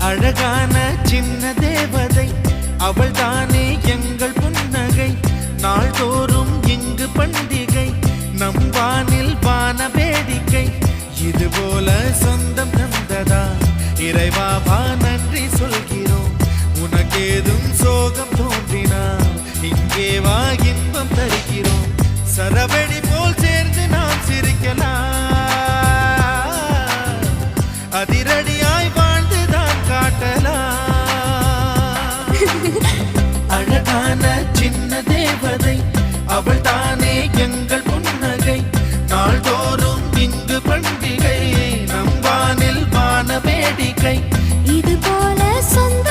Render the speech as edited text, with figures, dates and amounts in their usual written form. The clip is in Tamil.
அழகான சின்ன தேவதை அவள் தானே எங்கள் புன்னகை. நாள்தோறும் இங்கு பண்டிகை, நம் வானில் வான வேடிக்கை. இது போல சொந்தம் தந்ததா இறைவாவா நன்றி சொல்கிறோம். உனக்கேதும் சோகம் தோன்றினால் இங்கே வா இன்பம் தருகிறோம். சரவெடி போல் சேர்ந்து நாம் சிரிக்கலாம், அதிரடியாய் வாழ்ந்துதான் காட்டலாம். அழகான சின்ன தேவதை அவள் தானே எங்கள் புன்னகை. நாள்தோறும் இங்கு பண்டிகை, நம் வானில் வான வேடிக்கை. இது போல சொந்த